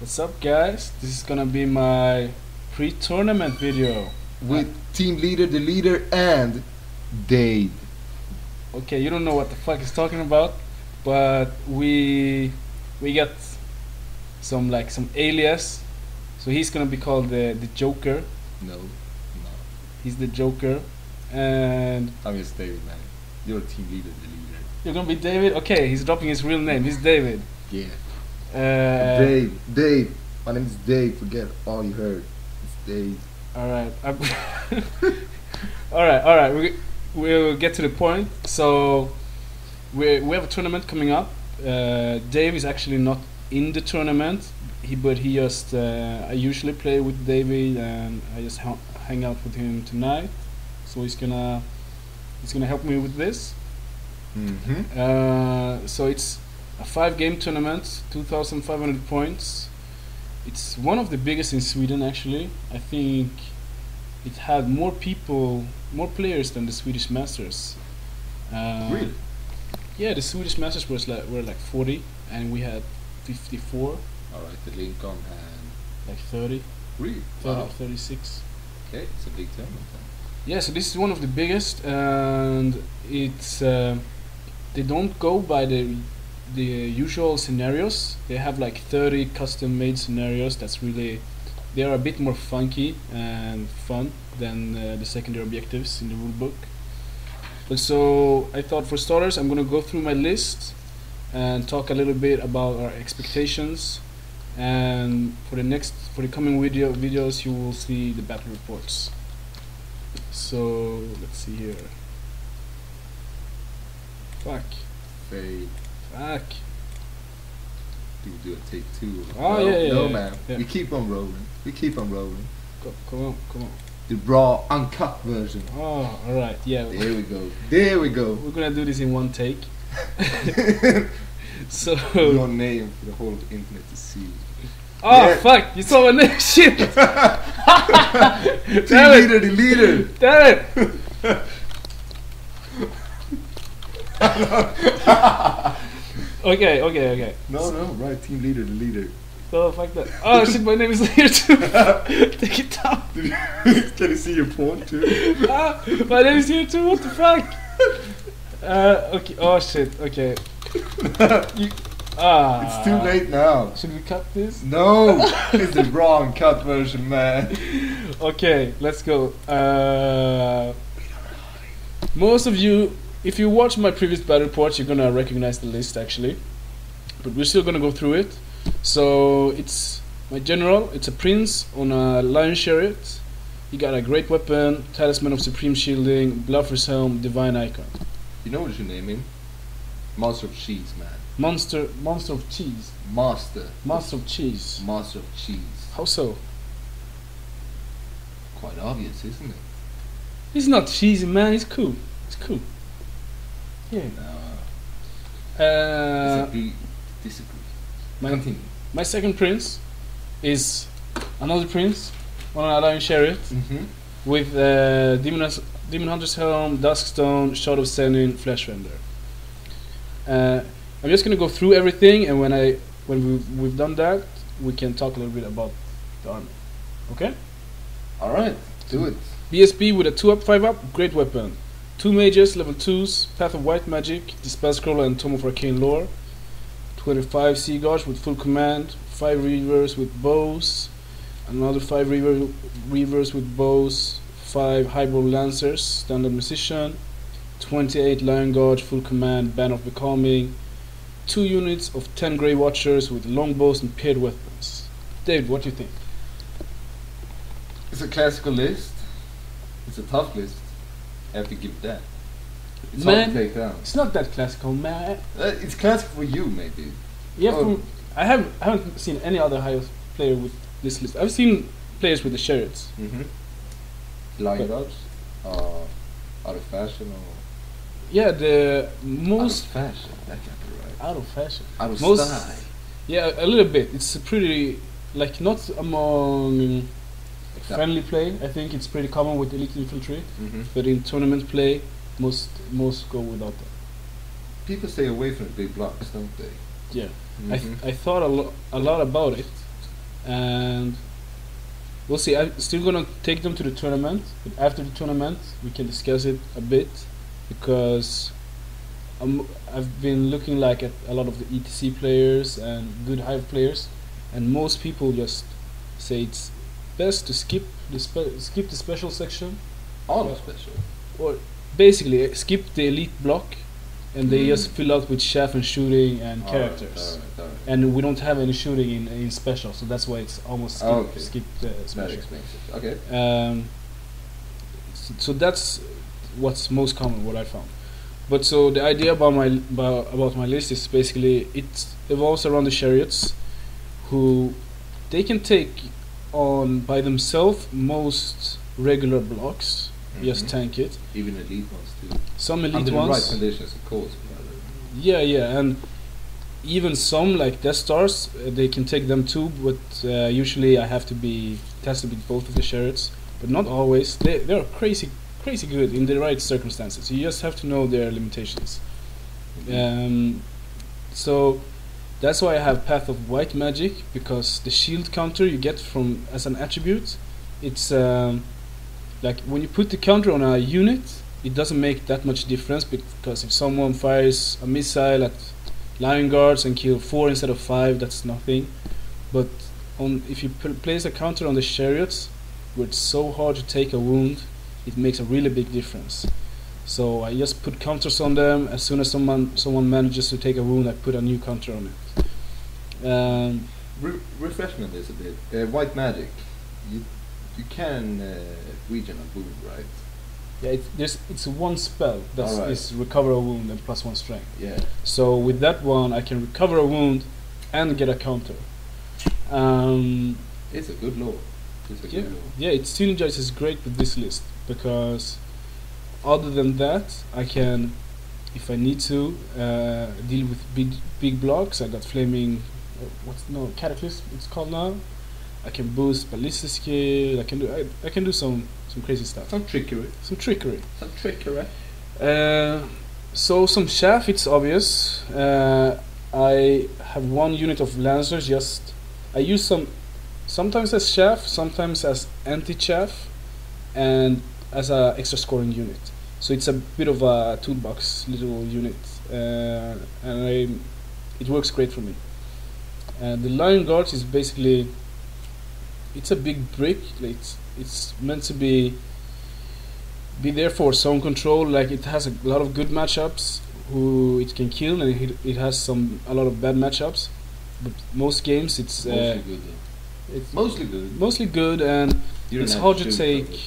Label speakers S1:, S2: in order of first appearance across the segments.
S1: What's up, guys? This is gonna be my pre-tournament video
S2: with team leader, the leader, and Dave.
S1: Okay, you don't know what the fuck he's talking about, but we got some alias, so he's gonna be called the Joker.
S2: No.
S1: He's the Joker, and
S2: I'm just David, man. You're team leader, the leader.
S1: You're gonna be David. Okay, he's dropping his real name. He's David.
S2: Yeah. Dave. My name is Dave. Forget all you heard. It's Dave.
S1: All right. All right. We'll get to the point. So we have a tournament coming up. Dave is actually not in the tournament. But he just I usually play with David, and I just hang out with him tonight. So he's gonna help me with this. So it's a 5-game tournament, 2,500 points. It's one of the biggest in Sweden, actually. I think it had more players than the Swedish Masters.
S2: Really?
S1: Yeah, the Swedish Masters were like 40, and we had 54.
S2: Alright, the Lincoln had
S1: like 30.
S2: Really?
S1: 30,
S2: Wow.
S1: 36.
S2: Okay, it's a big tournament then.
S1: Yeah, so this is one of the biggest, and it's they don't go by the usual scenarios. They have like 30 custom-made scenarios. They are a bit more funky and fun than the secondary objectives in the rulebook. But so I thought, for starters, I'm gonna go through my list and talk a little bit about our expectations. And for the coming videos, you will see the battle reports. So let's see here. Fuck.
S2: People do a take two.
S1: Oh,
S2: no,
S1: yeah,
S2: no, man.
S1: Yeah.
S2: We keep on rolling.
S1: Come on.
S2: The raw, uncut version.
S1: Oh, alright, yeah.
S2: There we go.
S1: We're gonna do this in one take. So
S2: your name for the whole internet to see.
S1: Oh, yeah. Fuck! You saw my name. Shit!
S2: The leader.
S1: Damn it! Okay.
S2: No, right. Team leader, the leader.
S1: Oh, fuck that. Oh shit! My name is here too. Take it down.
S2: Can you see your phone too?
S1: My name is here too. What the fuck? Okay. Oh shit. Okay.
S2: It's too late now.
S1: Should we cut this?
S2: No, it's the wrong cut version, man.
S1: Okay, let's go. Most of you, if you watch my previous battle reports, you're gonna recognize the list actually, but we're still gonna go through it. So it's my general. It's a prince on a lion chariot. He got a great weapon, talisman of supreme shielding, bluffer's helm, divine icon.
S2: You know what you should name him? Monster of cheese, man.
S1: Monster of cheese. Master of cheese.
S2: Monster of cheese.
S1: How so?
S2: Quite obvious, isn't it?
S1: He's not cheesy, man. He's cool. Yeah.
S2: Disagree.
S1: My second prince is another prince on an lion chariot with Demon Hunter's Helm, Duskstone, Shard of Senin, Fleshrender. I'm just gonna go through everything, and when we've done that, we can talk a little bit about the army. Okay?
S2: All right, do it.
S1: BSB with a 2-up, 5-up, great weapon. 2 mages, level 2s, Path of White Magic, Dispel Scroll and Tome of Arcane Lore. 25 Sea Guards with full command, 5 Reavers with bows, another 5 Reavers with bows, 5 Highbrow Lancers, standard musician, 28 Lion Guards, full command, Ban of Becalming, 2 units of 10 Grey Watchers with longbows and paired weapons. David, what do you think?
S2: It's a classical list. It's a tough list. I have to give that. It's hard to take down.
S1: It's not that classical, man.
S2: It's classical for you, maybe.
S1: Yeah, I haven't seen any other high player with this list. I've seen players with the chariots.
S2: Lion Guards? Out of fashion or?
S1: Yeah, the most...
S2: Out of fashion, that can't be right.
S1: Out of fashion.
S2: Out of style.
S1: Yeah, a little bit. It's pretty, not among friendly play. I think it's pretty common with Elite Infantry. But in tournament play, most go without that.
S2: People stay away from the big blocks, don't they?
S1: Yeah. I thought a lot about it. and we'll see. I'm still gonna take them to the tournament, but after the tournament, we can discuss it a bit because I've been looking like at a lot of the ETC players and good Hive players, and most people just say it's best to skip the special section,
S2: All of special.
S1: or basically skip the elite block, and they just fill out with chef and shooting and characters.
S2: Alright.
S1: And we don't have any shooting in special, so that's why it's almost skip the
S2: That
S1: special.
S2: explains it. Okay.
S1: So that's what's most common, what I found. But so the idea about my list is basically it evolves around the chariots, who they can take on by themselves most regular blocks, just tank it.
S2: Even elite ones too.
S1: Some elite
S2: Under the
S1: ones,
S2: right conditions, of course.
S1: yeah, and even some like Death Stars, they can take them too. But usually it has to be both of the chariots, but not always. They're crazy good in the right circumstances. You just have to know their limitations. So that's why I have Path of White Magic, because the shield counter you get from as an attribute, it's like when you put the counter on a unit, it doesn't make that much difference, because if someone fires a missile at Lion Guards and kill 4 instead of 5, that's nothing. But if you place a counter on the chariots, where it's so hard to take a wound, it makes a really big difference. So I just put counters on them. As soon as someone manages to take a wound, I put a new counter on it.
S2: Refresh me on this a bit. White magic. You can regen a wound, right?
S1: Yeah, it's one spell that
S2: Alright.
S1: is recover a wound and +1 strength.
S2: Yeah.
S1: So with that one, I can recover a wound and get a counter.
S2: It's a good law.
S1: Yeah, it synergizes great with this list, because other than that, I can, if I need to, deal with big blocks. I got flaming, cataclysm it's called now. I can boost ballistic skill. I can do some crazy stuff.
S2: Some trickery.
S1: So some chaff, it's obvious. I have one unit of lancers. I use some. Sometimes as chaff, sometimes as anti-chaff, and as a extra scoring unit. So it's a bit of a toolbox little unit, and it works great for me. The Lion Guards is basically, it's a big brick. Like it's meant to be there for zone control. Like it has a lot of good matchups who it can kill, and it has a lot of bad matchups. But most games it's
S2: Mostly good.
S1: it's
S2: Mostly good.
S1: and
S2: You
S1: it's
S2: don't
S1: hard
S2: have
S1: to
S2: shoot
S1: take.
S2: probably.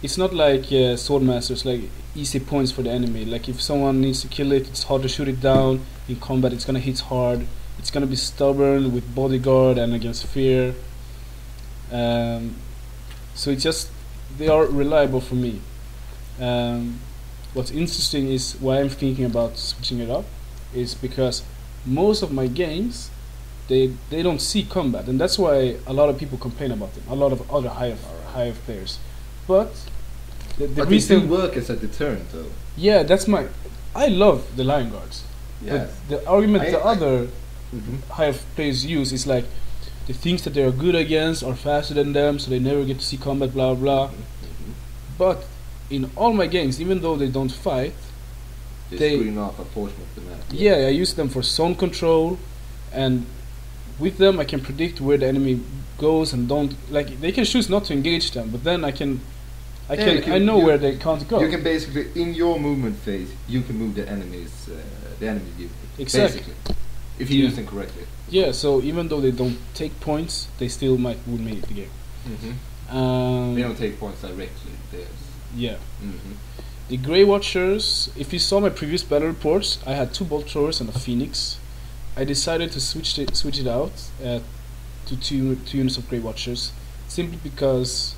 S1: It's not like Swordmasters, like easy points for the enemy. Like if someone needs to kill it, it's hard to shoot it down. In combat, it's gonna hit hard. It's gonna be stubborn with bodyguard and against fear. So it's just, they are reliable for me. What's interesting is why I'm thinking about switching it up is because most of my games they don't see combat, and that's why a lot of people complain about them. A lot of other Hive players, but the
S2: But they
S1: reason
S2: still work as a deterrent, though.
S1: yeah, that's my. I love the Lion Guards,
S2: Yeah.
S1: but the argument the
S2: I-
S1: other
S2: Mhm.
S1: Hive players use is like the things that they are good against are faster than them, so they never get to see combat, blah blah. But in all my games, even though they don't fight,
S2: They screen off a portion of the map.
S1: yeah, I use them for zone control, and with them I can predict where the enemy goes and don't. Like they can choose not to engage them, but then I know where they can't go.
S2: You can basically, in your movement phase, you can move the enemy's view.
S1: Exactly.
S2: Basically, if you
S1: Yeah.
S2: use them correctly.
S1: Yeah, so even though they don't take points, they still might win me the game.
S2: They don't take points directly.
S1: Yeah.
S2: Mm-hmm.
S1: The Grey Watchers, if you saw my previous battle reports, I had 2 Bolt Throwers and a Phoenix. I decided to switch it out to two units of Grey Watchers, simply because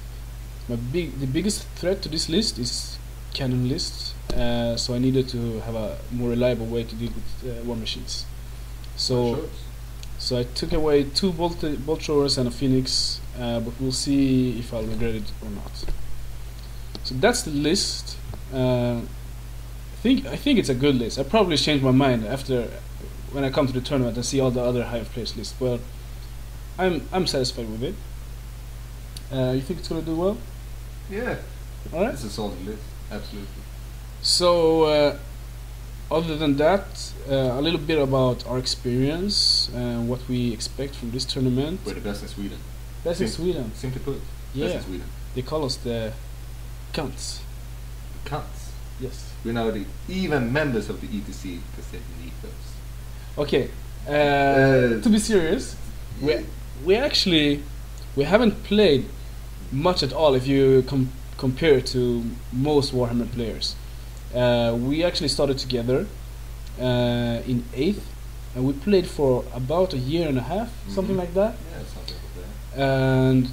S1: the biggest threat to this list is cannon lists, so I needed to have a more reliable way to deal with war machines. So I took away 2 Bolt Throwers and a Phoenix, but we'll see if I'll regret it or not. So that's the list. I think it's a good list. I probably change my mind after when I come to the tournament and see all the other Hive players list. But I'm satisfied with it. You think it's gonna do well?
S2: Yeah.
S1: All right.
S2: It's a solid list. Absolutely.
S1: So, other than that, a little bit about our experience and what we expect from this tournament.
S2: We're the best in Sweden.
S1: Best in Sweden.
S2: Simply put.
S1: Yeah.
S2: Best in Sweden.
S1: They call us the cunts.
S2: Cunts.
S1: Yes.
S2: We're now even members of the ETC because they need those.
S1: Okay. To be serious, we actually haven't played much at all if you compare to most Warhammer players. We actually started together in 8th, and we played for about a year and a half, something like that.
S2: Yeah, something like that.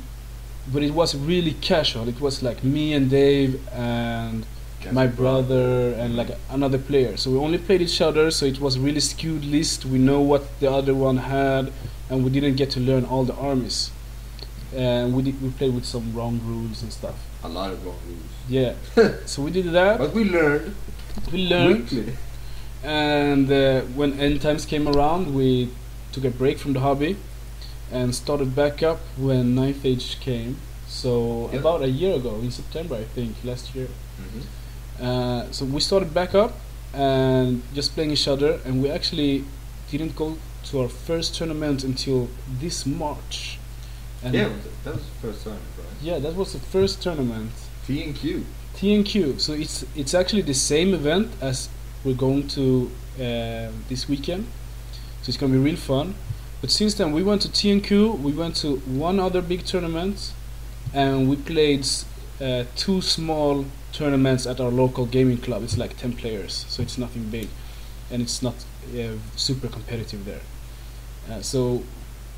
S1: But it was really casual. It was like me and Dave and my brother and like another player. So we only played each other, so it was really skewed list. We know what the other one had, and we didn't get to learn all the armies. And we played with some wrong rules and stuff.
S2: A lot of wrong rules.
S1: Yeah. So we did that.
S2: But we learned. Quickly.
S1: And when end times came around, we took a break from the hobby and started back up when 9th Age came. So about a year ago, in September, I think, last year. So we started back up and just playing each other, and we actually didn't go to our first tournament until this March. And
S2: yeah, that was the first tournament, right?
S1: Yeah, that was the first tournament.
S2: TNQ.
S1: TNQ. So it's actually the same event as we're going to this weekend. So it's gonna be real fun. But since then, we went to TNQ. We went to one other big tournament, and we played 2 small tournaments at our local gaming club. It's like 10 players, so it's nothing big, and it's not super competitive there. So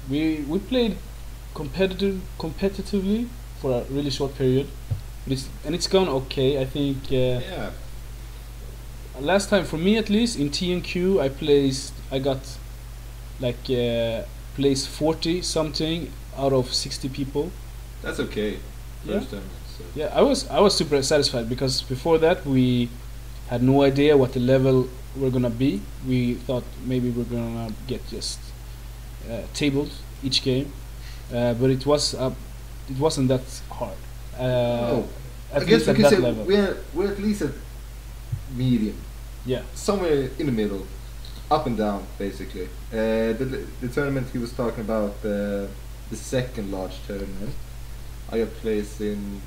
S1: we played competitively for a really short period, but it's gone okay. I think. Last time, for me at least, in TNQ, I got like place 40 something out of 60 people.
S2: That's okay. First tournament. So.
S1: Yeah, I was super satisfied because before that we had no idea what the level we're gonna be. We thought maybe we're gonna get just tabled each game, but it wasn't that hard.
S2: I guess we could say we're at least at medium.
S1: Yeah,
S2: somewhere in the middle, up and down basically. The tournament he was talking about, the second large tournament, I got placed in.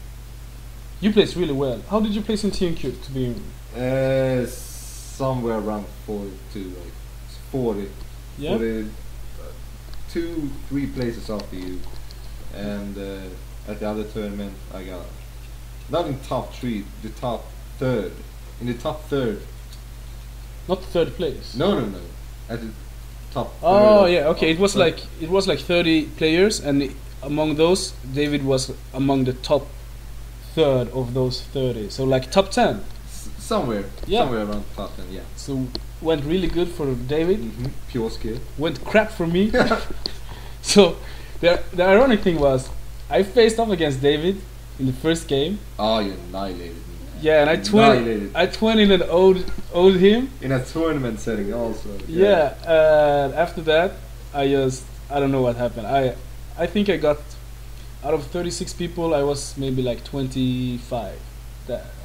S1: You placed really well. How did you place in TNQ to be?
S2: Somewhere around 42, like 40.
S1: Yeah.
S2: 40, 2-3 places after you, and at the other tournament I got not in top 3, the top third. In the top third.
S1: Not third place.
S2: No. At the top.
S1: Oh yeah, okay. It was like 30 players, and among those, David was among the top third of those 30. So like top 10.
S2: Somewhere around top 10. Yeah.
S1: So went really good for David.
S2: Pure skill.
S1: Went crap for me. So the ironic thing was, I faced off against David in the first game.
S2: Oh, you annihilated me.
S1: Yeah, and I 20 and owed him.
S2: In a tournament setting also.
S1: Yeah, after that, I don't know what happened. I think I got, out of 36 people, I was maybe like 25,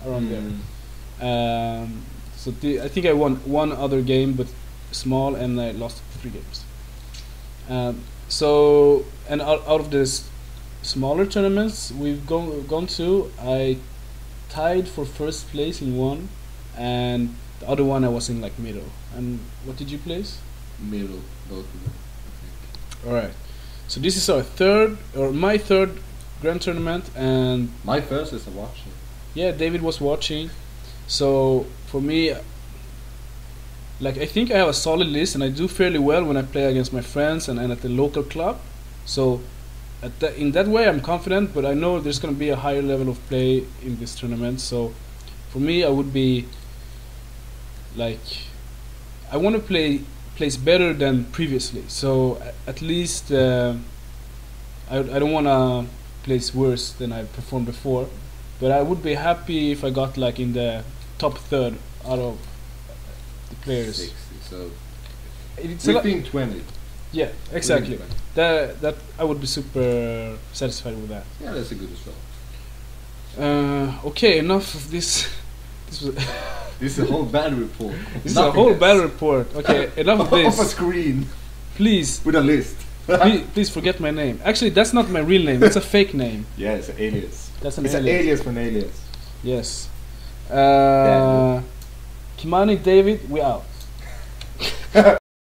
S1: around there. So I think I won one other game, but small, and I lost 3 games. So, and out of this smaller tournaments we've gone to, I tied for first place in one, and the other one I was in like middle. And what did you place?
S2: Middle, both of them, I think.
S1: All right. So this is my third grand tournament, and
S2: my first is a watching.
S1: Yeah, David was watching. So for me, like, I think I have a solid list, and I do fairly well when I play against my friends and at the local club. So in that way, I'm confident, but I know there's going to be a higher level of play in this tournament. So for me, I would be like, I want to place better than previously. So at least I don't want to place worse than I performed before, but I would be happy if I got like in the top third out of the players.
S2: 60, so
S1: it's
S2: we've been 20.
S1: Yeah, exactly.
S2: Really
S1: That I would be super satisfied with that.
S2: yeah, that's a good result.
S1: Okay, enough of this. This was
S2: This is a whole battle report.
S1: this is a whole battle report. Okay, enough of
S2: Off a
S1: this.
S2: screen
S1: Please,
S2: with a list.
S1: please forget my name. Actually, that's not my real name. That's a fake name.
S2: Yeah, it's an alias.
S1: That's an
S2: It's an
S1: alias.
S2: alias for an alias.
S1: Yes.
S2: Damn.
S1: Kimani David, we out.